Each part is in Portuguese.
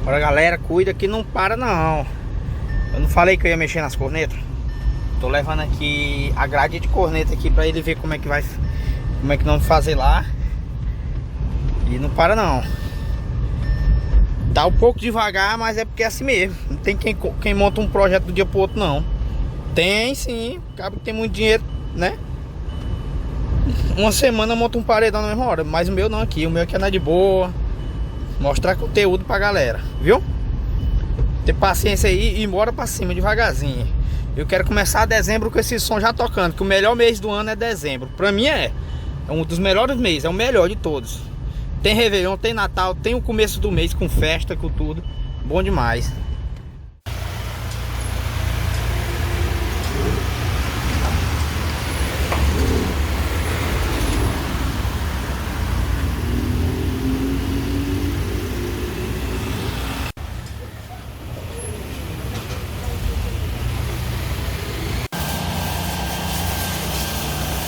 Agora galera, cuida que não para não. Eu não falei que eu ia mexer nas cornetas? Tô levando aqui a grade de corneta aqui pra ele ver como é que vai, como é que não fazer lá. E não para não. Tá um pouco devagar, mas é porque é assim mesmo. Não tem quem monta um projeto do dia pro outro não. Tem sim, acaba que tem muito dinheiro, né? Uma semana monta um paredão na mesma hora. Mas o meu não aqui, o meu aqui é na de boa. Mostrar conteúdo pra galera, viu? Ter paciência aí e bora pra cima devagarzinho. Eu quero começar dezembro com esse som já tocando, que o melhor mês do ano é dezembro. Pra mim é um dos melhores meses, é o melhor de todos. Tem Réveillon, tem Natal, tem o começo do mês com festa, com tudo. Bom demais.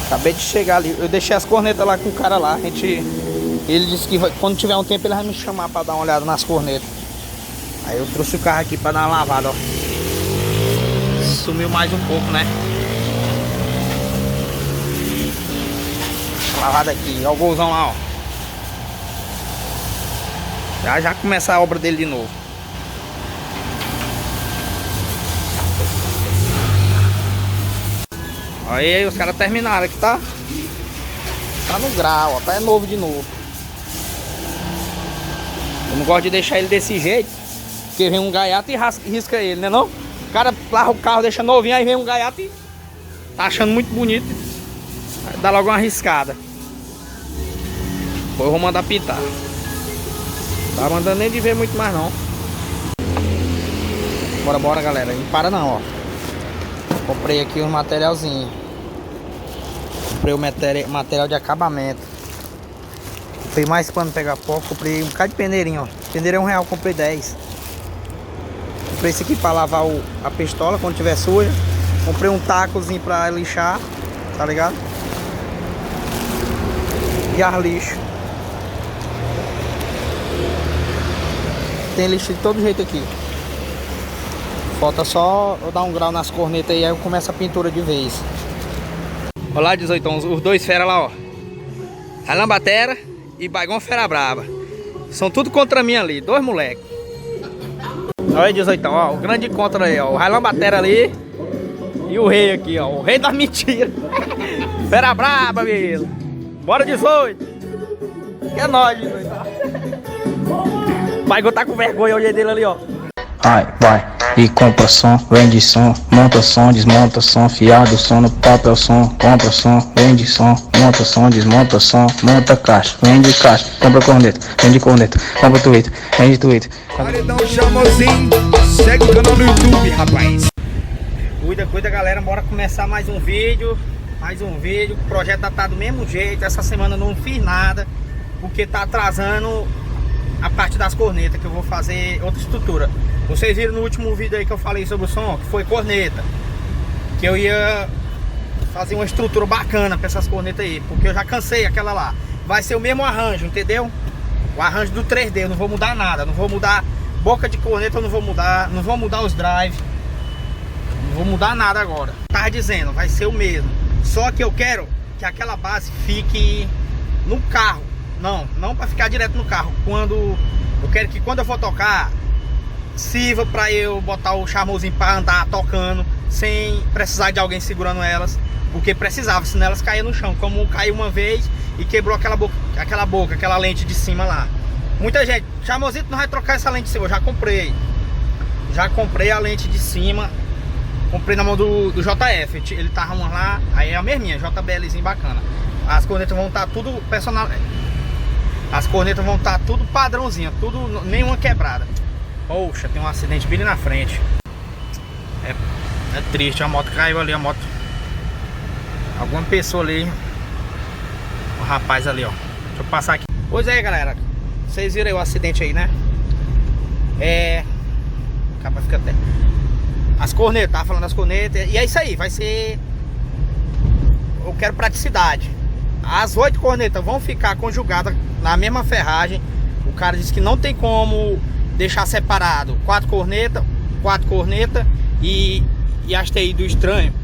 Acabei de chegar ali, eu deixei as cornetas lá com o cara lá. Ele disse que quando tiver um tempo ele vai me chamar pra dar uma olhada nas cornetas. Aí eu trouxe o carro aqui pra dar uma lavada, ó. Sumiu mais um pouco, né? Lavada aqui, ó o golzão lá, ó. Já começa a obra dele de novo. Aí os caras terminaram aqui, tá? Tá no grau, ó, tá novo de novo. Eu não gosto de deixar ele desse jeito, porque vem um gaiato e risca ele, né não? O cara lava o carro, deixa novinho, aí vem um gaiato e tá achando muito bonito. Aí dá logo uma riscada. Depois eu vou mandar pintar. Tá mandando nem de ver muito mais não. Bora galera, não para não, ó. Comprei aqui um materialzinho. Comprei o material de acabamento. Comprei mais pano pegar pó. Comprei um bocado de peneirinho, ó. Peneirinho R$1, comprei 10. Comprei esse aqui pra lavar a pistola quando tiver suja. Comprei um tacozinho pra lixar, tá ligado? E ar lixo. Tem lixo de todo jeito aqui. Falta só eu dar um grau nas cornetas e aí eu começo a pintura de vez. Olha lá, 18, os dois fera lá, ó. Ralambatera e Baigon Fera Braba. São tudo contra mim ali, dois moleques. Olha aí, 18, ó, o grande contra aí, ó. O Ralambatera ali e o rei aqui, ó. O rei da mentira. Fera Braba, mesmo. Bora, 18. Que é nóis, 18. O Baigon tá com vergonha, olha dele ali, ó. Vai e compra som, vende som, monta som, desmonta som, fiado som no papel som, compra som, vende som, monta som, desmonta som, monta caixa, vende caixa, compra corneta, vende corneta, compra Twitter, vende Twitter. Paredão Chamozinho, segue o canal no YouTube, rapaz. Cuida galera, bora começar mais um vídeo. O projeto tá do mesmo jeito. Essa semana eu não fiz nada, porque tá atrasando a parte das cornetas, que eu vou fazer outra estrutura. Vocês viram no último vídeo aí que eu falei sobre o som, que foi corneta, que eu ia fazer uma estrutura bacana para essas cornetas aí, porque eu já cansei aquela lá. Vai ser o mesmo arranjo, entendeu? O arranjo do 3D, eu não vou mudar nada, não vou mudar boca de corneta, eu não vou mudar os drive, não vou mudar nada agora. Tava dizendo, vai ser o mesmo, só que eu quero que aquela base fique no carro. Não para ficar direto no carro. Eu quero que quando eu for tocar, sirva para eu botar o charmozinho para andar tocando, sem precisar de alguém segurando elas, porque precisava, senão elas caíam no chão, como caiu uma vez e quebrou aquela lente de cima lá. Muita gente, charmozinho, não vai trocar essa lente de cima. Eu já comprei a lente de cima, comprei na mão do JF, ele tava uma lá, aí é a mesminha, JBLzinho bacana. As cornetas vão estar tudo personal. As cornetas vão estar tudo padrãozinho, tudo, nenhuma quebrada. Poxa, tem um acidente bem ali na frente. É triste, a moto caiu ali, alguma pessoa ali. O rapaz ali, ó. Deixa eu passar aqui. Pois é, galera. Vocês viram aí o acidente aí, né? Acaba fica até. As cornetas, tava falando das cornetas. E é isso aí, vai ser. Eu quero praticidade. As 8 cornetas vão ficar conjugadas na mesma ferragem. O cara disse que não tem como deixar separado 4 cornetas e as TI do estranho.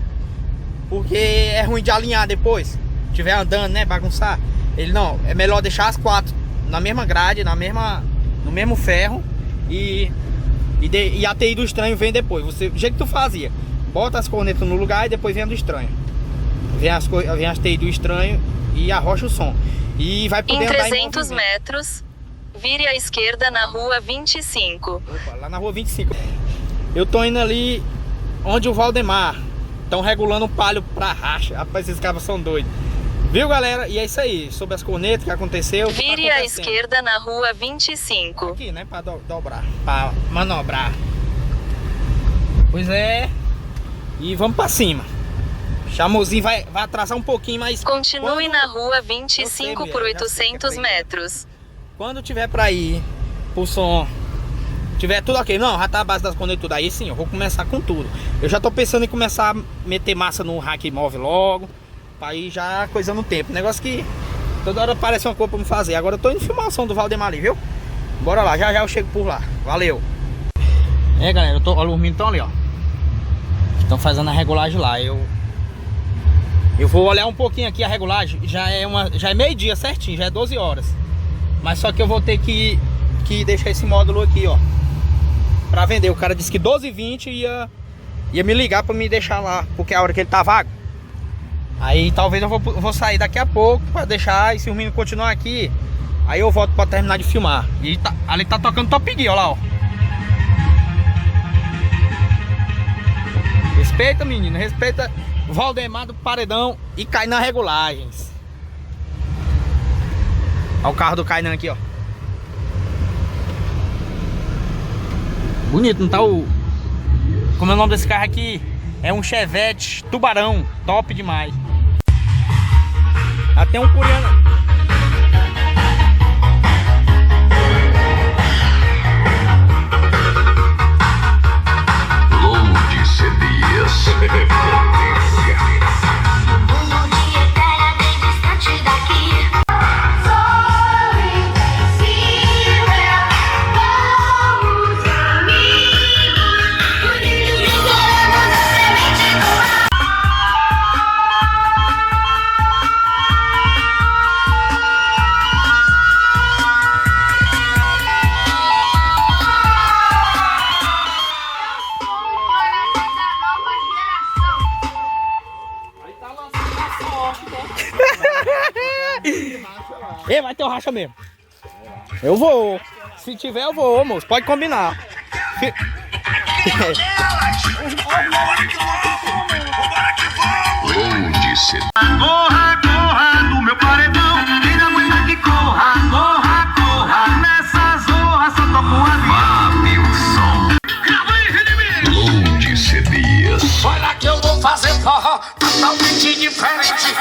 Porque é ruim de alinhar depois. Se estiver andando, né, bagunçar. Ele não, é melhor deixar as 4 na mesma grade, no mesmo ferro e a TI do estranho vem depois. Você, do jeito que tu fazia, bota as cornetas no lugar e depois vem a do estranho. Vem as TI do estranho e arrocha o som. E vai poder andar em 300 metros, vire à esquerda na rua 25. Opa, lá na rua 25. Eu tô indo ali onde o Valdemar. Estão regulando o palio pra racha. Rapaz, esses caras são doidos. Viu, galera? E é isso aí. Sobre as cornetas que aconteceu. Vire à esquerda na rua 25. Aqui, né? Pra dobrar. Pra manobrar. Pois é. E vamos pra cima. Chamozinho vai atrasar um pouquinho, mas... Continue na rua 25 por 800 metros. Quando tiver pra ir pro som, tiver tudo ok. Não, já tá a base das cornetas tudo aí, sim, eu vou começar com tudo. Eu já tô pensando em começar a meter massa no rack móvel logo, pra ir já coisando o tempo. Negócio que toda hora parece uma coisa pra me fazer. Agora eu tô indo filmar o som do Valdemar ali, viu? Bora lá, já eu chego por lá. Valeu. É, galera, olha, os meninos estão ali, ó. Estão fazendo a regulagem lá. Eu vou olhar um pouquinho aqui a regulagem. Já é meio-dia certinho, já é 12 horas. Mas só que eu vou ter que deixar esse módulo aqui, ó, pra vender. O cara disse que 12h20 ia me ligar pra me deixar lá, porque é a hora que ele tá vago. Aí talvez eu vou sair daqui a pouco pra deixar, e se o menino continuar aqui, aí eu volto pra terminar de filmar. E ali tá tocando Top Gear, ó lá, ó. Respeita, menino, respeita Valdemar do Paredão e Kainan Regulagens. Olha o carro do Kainan aqui, ó. Bonito, não tá o... Como é o nome desse carro aqui? É um Chevette Tubarão. Top demais. Até um coreano. Load CDs. Ei, vai ter o racha mesmo. Eu vou. Se tiver, eu vou, moço. Pode combinar. Load CD. Corra, corra no meu paredão. Quem não aguenta que corra, corra, corra. Nessa zorra só toco a Mabe o som. Load CDs. Olha que eu vou fazer forró totalmente diferente.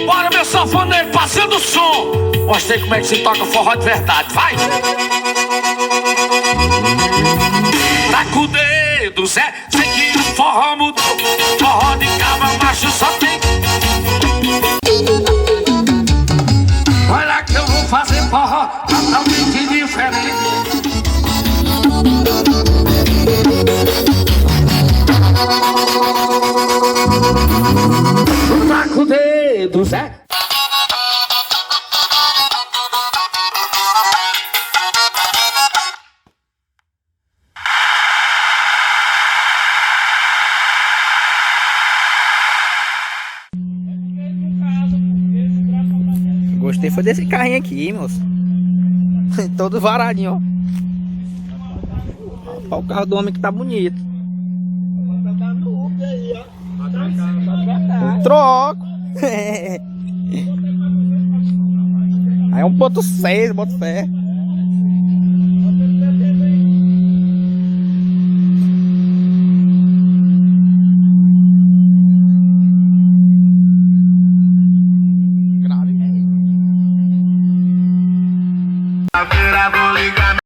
Bora, meu sanfoneiro, passando o som. Mostrei como é que se toca forró de verdade, vai! Tá com o dedo, Zé, sei que o forró mudou. Forró de cabra macho só tem. Olha que eu vou fazer forró totalmente diferente. Tá com o dedo, Zé. Gostei foi desse carrinho aqui, moço. Todo varadinho, ó. Olha o carro do homem que tá bonito. Eu troco. Aí é 1.6, bota fé. feira vou ligar.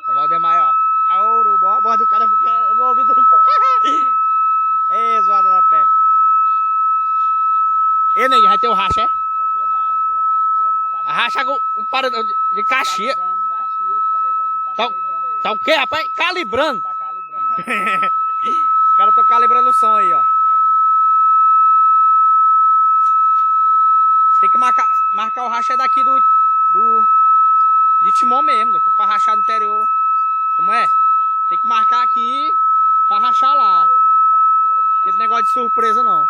O Valdemar aí, ó. A ouro, boa a voz do cara porque no ouvido do... Ei, zoada da pé. E nego, vai ter o racha, é? A racha com um par de caixinha. Tá o quê, rapaz? Calibrando. Os caras tão calibrando o som aí, ó. Tem que marcar o racha daqui de Timon mesmo, pra rachar no interior. Como é? Tem que marcar aqui pra rachar lá. Aquele negócio de surpresa não.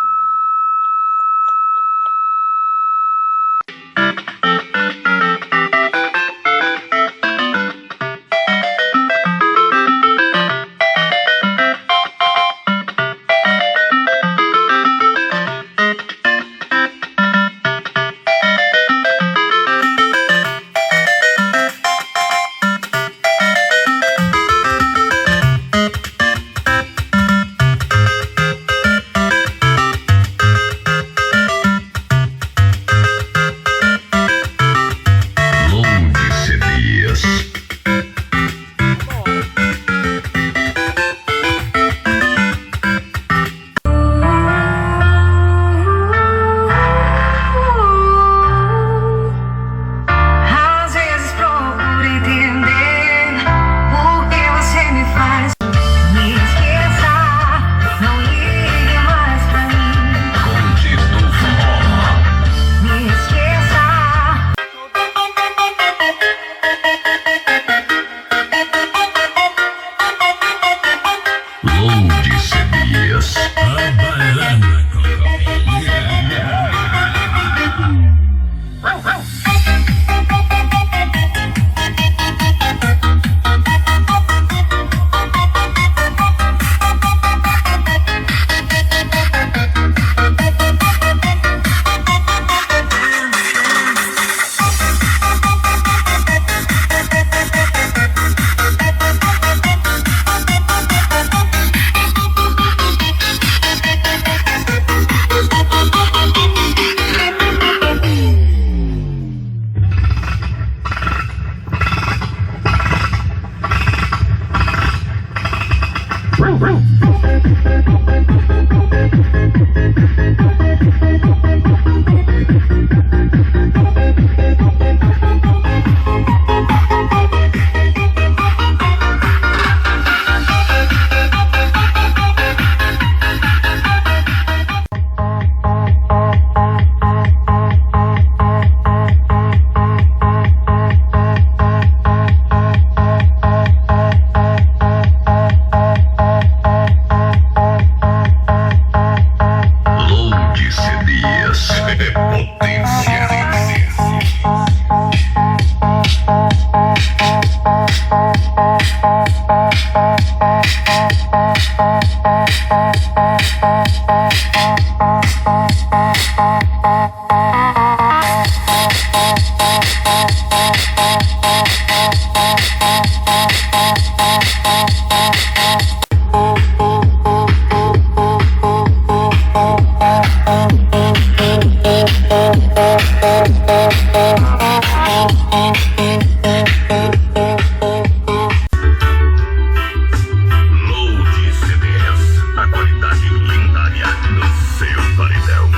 Load CDs, a qualidade lendária do seu paredão.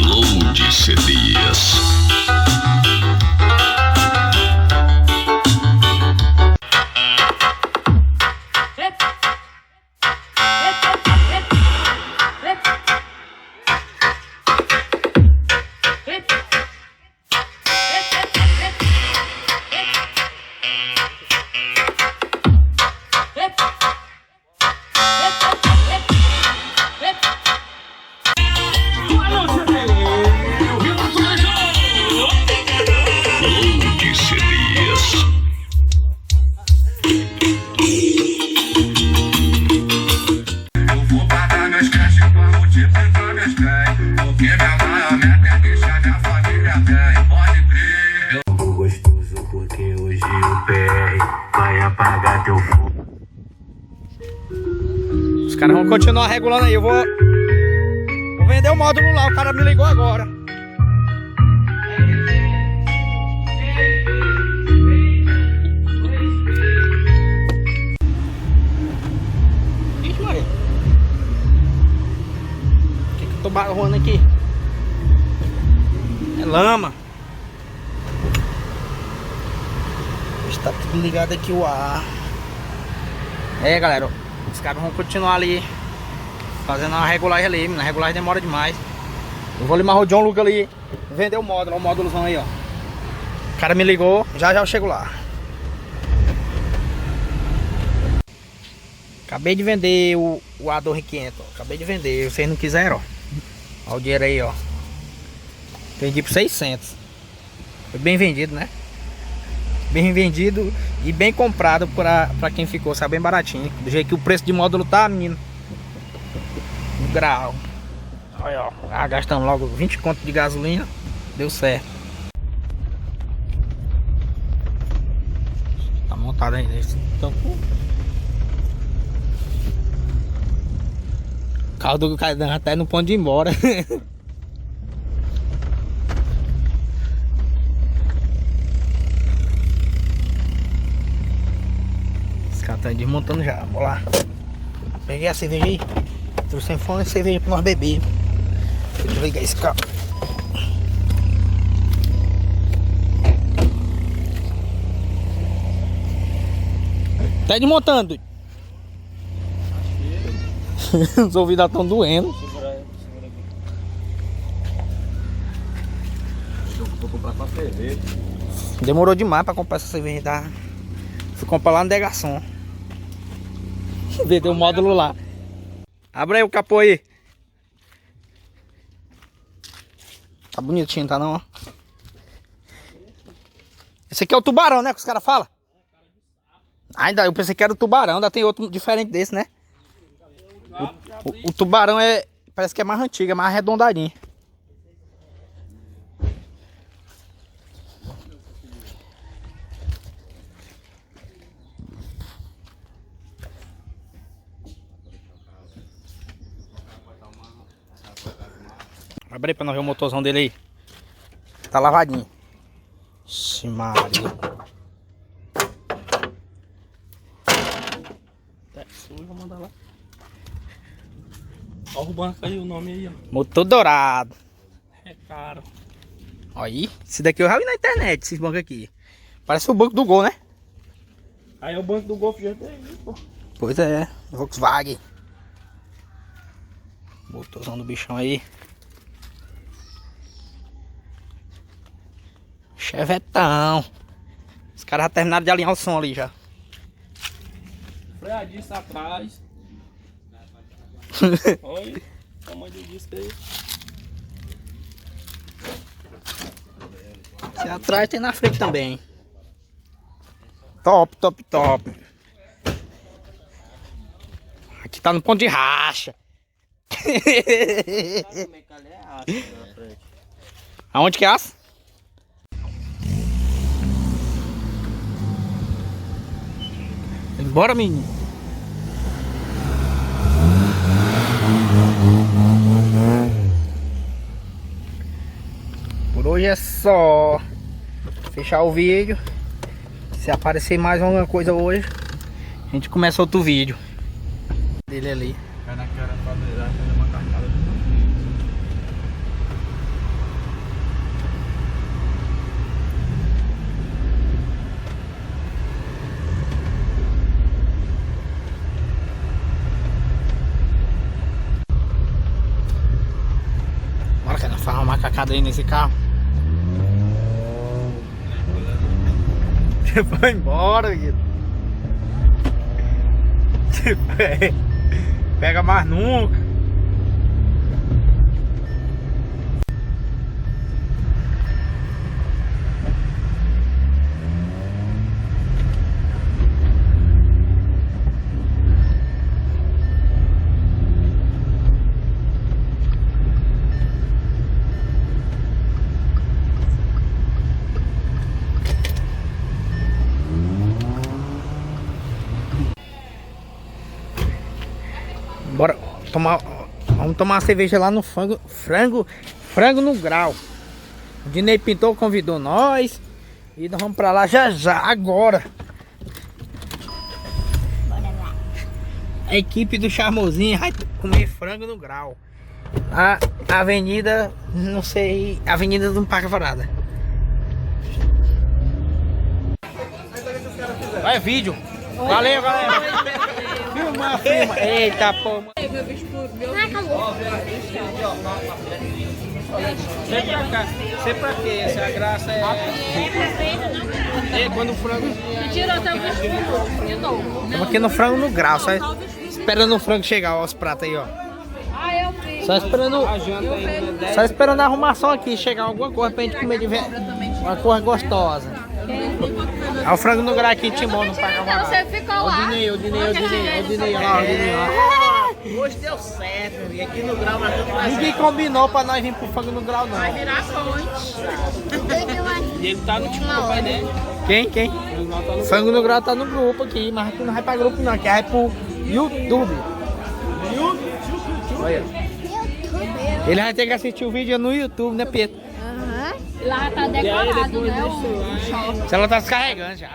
Load CDs. Load CDs. Eu vou pagar meus cash pra multiplicar meus ganhos. Porque minha maior meta é deixar minha família bem. Pode crer. Eu vou gostoso porque hoje o PR vai apagar teu fogo. Os caras vão continuar regulando aí. Eu vou vender o módulo lá. O cara me ligou agora. Ixi, Maria. O que eu tô barrando aqui? É lama. Está tudo ligado aqui o ar. É, galera. Os caras vão continuar ali fazendo a regulagem ali. A regulagem demora demais. Eu vou limar o John Luca ali. Vender o módulo. Olha o módulozão aí, ó. O cara me ligou. Já eu chego lá. Acabei de vender o A2500. Acabei de vender. Vocês não quiseram, ó. Olha o dinheiro aí, ó. Vendi por 600. Foi bem vendido, né? Bem vendido e bem comprado pra quem ficou, sabe? Bem baratinho. Do jeito que o preço de módulo tá, menino. No grau. Olha, ó. Ah, gastando logo 20 conto de gasolina. Deu certo. Tá montado aí nesse tampo. O carro do Caidão já tá no ponto de ir embora. Tá desmontando já, vamos lá. Peguei a cerveja aí. Trouxe fome de cerveja pra nós beber. Deixa eu ligar esse carro. Tá desmontando. Os ouvidos estão doendo. Demorou demais pra comprar essa cerveja, tá? Fui comprar lá no Degação. Vendeu o módulo lá. Abre aí o capô aí. Tá bonitinho, tá não? Esse aqui é o tubarão, né? Que os caras falam. Ainda eu pensei que era o tubarão. Ainda tem outro diferente desse, né? O tubarão é... Parece que é mais antigo, é mais arredondadinho. Abre aí pra nós ver o motorzão dele aí. Tá lavadinho. Ixi, Maria. Tá sujo, vou mandar lá. Ó o banco aí, o nome aí, ó. Motor dourado. É caro. Ó aí. Esse daqui eu já vi na internet, esses bancos aqui. Parece o banco do Gol, né? Aí é o banco do Golf GTI, pô. Pois é. Volkswagen. Motorzão do bichão aí. Chevetão. Os caras já terminaram de alinhar o som ali já. Freadista atrás. Oi. do disco aí. Se atrás tem na frente também. Top, top, top. Aqui tá no ponto de racha. Aonde que é aço? Bora, menino. Por hoje é só. Fechar o vídeo. Se aparecer mais alguma coisa hoje, a gente começa outro vídeo. Dele ali. Cai na cara pra fazer uma carcada de novo. Bora, cara, fazer uma macacada aí nesse carro. Vai embora, Guido. Pega mais nunca. Bora tomar, vamos tomar uma cerveja lá no frango no grau. O Dinei Pintor convidou nós e nós vamos pra lá já agora. A equipe do Charmosinho vai comer frango no grau. A avenida, não sei, avenida do Parque Varada. Vai vídeo. Valeu, galera. Filma. Eita, pô. Sei pra quê? Se a graça é quando o frango... Tirou até o vestido de novo. Estamos aqui no frango no grau, só esperando o frango chegar, ó, os pratos aí, ó. Eu fiz. Só esperando a arrumação aqui, chegar alguma coisa pra gente comer de ver. Uma coisa gostosa. Olha o frango no grau aqui em Timon, no Parque Varada. Você ficou lá. O Dinei, ó. Hoje deu certo, e aqui no grau nós estamos fazendo. Ninguém combinou pra nós vir pro frango no grau, não. Vai virar fonte. E ele tá no tipo do pai dele. Quem? Frango no grau tá no grupo aqui, mas aqui não vai pra grupo não, aqui vai pro YouTube. Olha. Ele vai ter que assistir o vídeo no YouTube, né, Pedro? Lá tá decorado, né? O shopping. Se ela tá se carregando já.